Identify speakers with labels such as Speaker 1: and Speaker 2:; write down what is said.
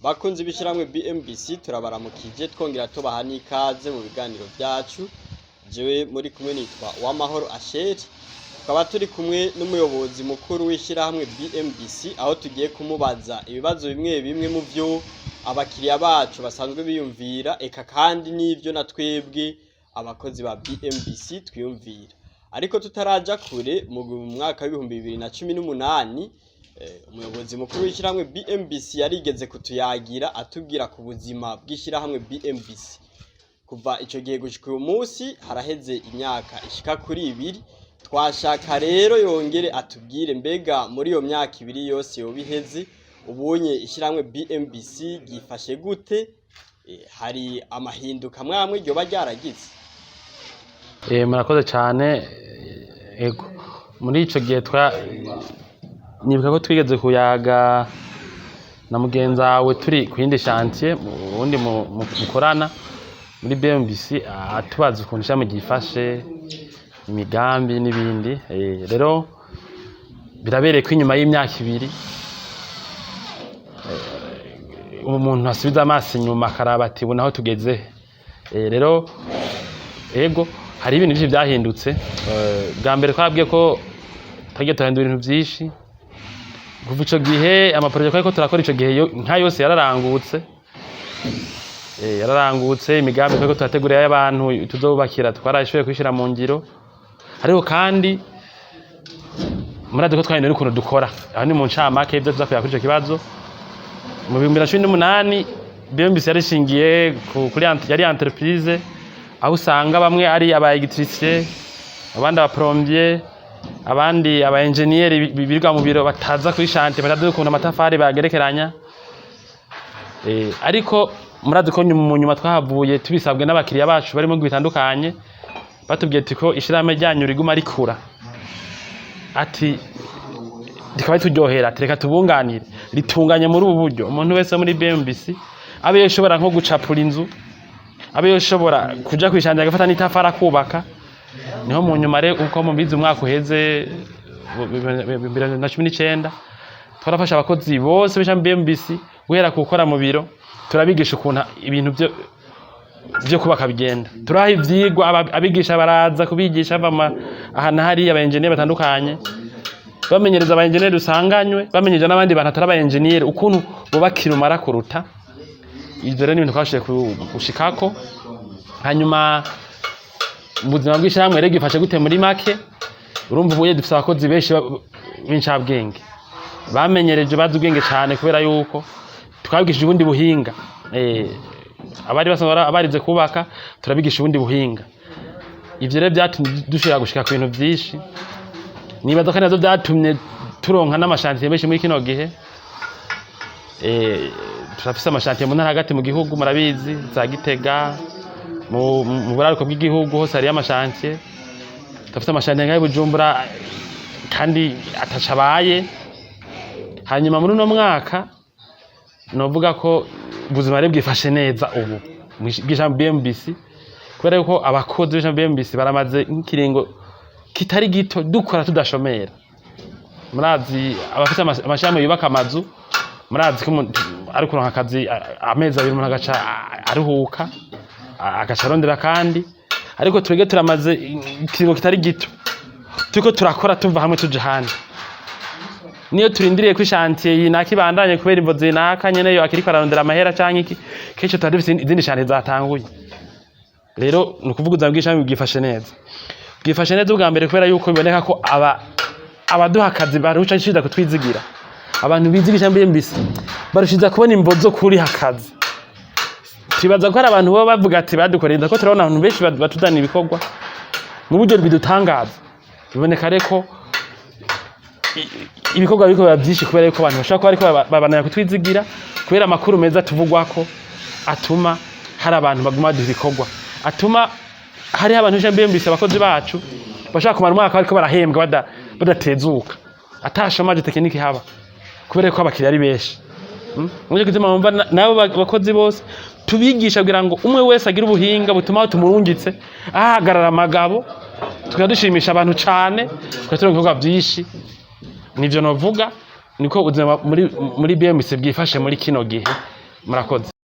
Speaker 1: Bakunzi bishiramwe BMBC turabaramukije twongera tubaha n'ikaze mu biganiro byacu. Jewe muri kumwe nitwa Uwamahoro Asheri, tukaba turi kumwe n'umuyobozi mukuru w'ishyirahamwe BMBC, aho tugiye kumubaza ibibazo bimwe bimwe mu byo abakiriya bacu basanzwe biyumvira, eka kandi n'ibyo na twebwe abakozi ba BMBC twiyumvira. Ariko tutaraja kure, mu mwaka wa 2018 umuyobozi mukuru w'ishyirahamwe BMBC yarigeze kutuyagira atubwira ku buzima bw'ishyirahamwe BMBC. Kuva ico gihe gushika uyu munsi haraheze imyaka ishika kuri 2. Twashaka rero yongere atubwire mbega muri iyo myaka 2 yose yobiheze ubunye ishyirahamwe BMBC gifashe gute, hari amahinduka mwamwe ryo baryaragize.
Speaker 2: Murakoze cyane. Ego muri ico gihe nibuka ko twigeze kuyaga na mugenzi wawe turi ku yindi chantier ubundi mukorana muri BMBC, atubaza ukuntu ishami gifashe imigambi n'ibindi. Rero birabereye ko inyuma y'imyaka 2 umuntu asubiza amaso inyuma akaraba ati bunaho tugeze. Rero ego hari ibintu byinshi byahindutse. Bwa mbere twabwiye ko twagiye tuhindura ibintu byinshi. Kuva ico gihe amaproject ko turakora ico gihe nka yose yararangutse imigambi ko turategurira y'abantu tuzobakira twarashoboye kwishira mu ngiro. Ariko kandi murazi ko twahindura ukuntu dukora. Aho ni mu ncamake ibyo tuzakuya kuri ico kibazo. Mu 2018 BMBC yarishingiye kuri yari entreprise, aho usanga bamwe ari aba electricien, abandi aba plombier, abandi aba engineer birirwa mu biro bataza kuri chantier batazi ukuntu amatafari bagerekeranya. Ariko murazi ko mu nyuma twahavuye tubisabwe n'abakiriya bacu barimo bitandukanye, batubwiye ko ishirame ryanyu riguma rikura, ati dikaba turyohera tereka tubunganire ritunganye muri ubu buryo. Umuntu wese muri BMBC abe yoshobora nko gucapura inzu, abe yoshobora kuja kwishangira agafata n'itafara kubaka. Niho mu nyuma rero uko mu bizi umwaka uheze 2019 twarafasha abakozi bose b'ishyirahamwe BMBC guhera gukora mu biro, turabigisha ukuntu ibintu byo kubaka bigenda. Turaha ivyigwa, abigisha baraza kubigisha ahantu hari aba engineer batandukanye, bamenyereza aba engineer dusanganywe, bamenyeje n'abandi bantu atari aba engineer ukuntu bubakira umara kuruta. Ivyo rero ni ibintu twashoboye gushikako. Hanyuma ubuzima bw'ishyirahamwe rero gifashe gute muri make. Urumva ubuye dufite abakozi benshi b'incabwenge bamenyereje bazi ubwenge cyane, kubera yuko twabigishije ubundi buhinga. Abari basanzwe abarize kubaka turabigisha ubundi buhinga. Ivyo rero byatumye dushobora gushika ku bintu byinshi. Nibaza ko nazo byatumye turonka n'amashantiye menshi muri kino gihe. Turafise amashantiye mu ntara hagati mu gihugu, murabizi za Gitega, mu buraruko bw'igihugu hose hari amashantiye. Turafise amashantiye nka Bujumbura kandi atacabaye. Hanyuma muri uno mwaka novuga ko ubuzima rero bwifashe neza ubu bw'ishyirahamwe BMBC, kubera yuko abakozi b'ishyirahamwe BMBC baramaze nk'ikiringo kitari gito dukora tudashomera. Murazi abafite amashyirahamwe yubaka amazu, murazi ko ari kuronka akazi amezi 2 umuntu agaca aruhuka agaca arondera kandi. Ariko twege turamaze ikiringo kitari gito turiko turakora tuva hamwe tuje handi. Niyo turindiriye ku chantier yinakibandanye kubera imvo zinaka nyene yo akiriko ararondera amahera canke iki kecho tadufise izindi chantier zatanguye. Rero nukuvuga ubwishamwe bwifashe neza. Bwifashe neza ubwa mbere kubera yuko biboneka ko abaduha akazi baruca nshida kutwizigira. Abantu bizigisha BMBC barushiza kubona imvo zo kuri hakazi. Tibaza ko ari abantu bo bavuga ati badukorenda ko turabona abantu benshi batudana ibikorwa mu buryo bidutangaza. Biboneka reko ibikorwa biko byinshi kubera yuko abantu bashaka ko ariko babanaya kutwizigira, kubera amakuru meza tuvugwako atuma hari abantu baguma dubikorwa, atuma hari abantu b'ishyirahamwe BMBC abakozi bacu bashaka kumara umwaka ariko barahembwa badatezuka, atashomaje tekiniki haba kubera ko abakiriya ari benshi. Muje gutuma mumva nabo bakozi bose tubigisha kugira ngo umwe wese agira ubuhinga butuma tumurungitse ahagarara amagabo, tukadushimisha abantu cyane, tukaturonka ibikorwa byinshi. Nivyo novuga niko ubuzima muri BMBC bwifashe muri kino gihe. murakoze.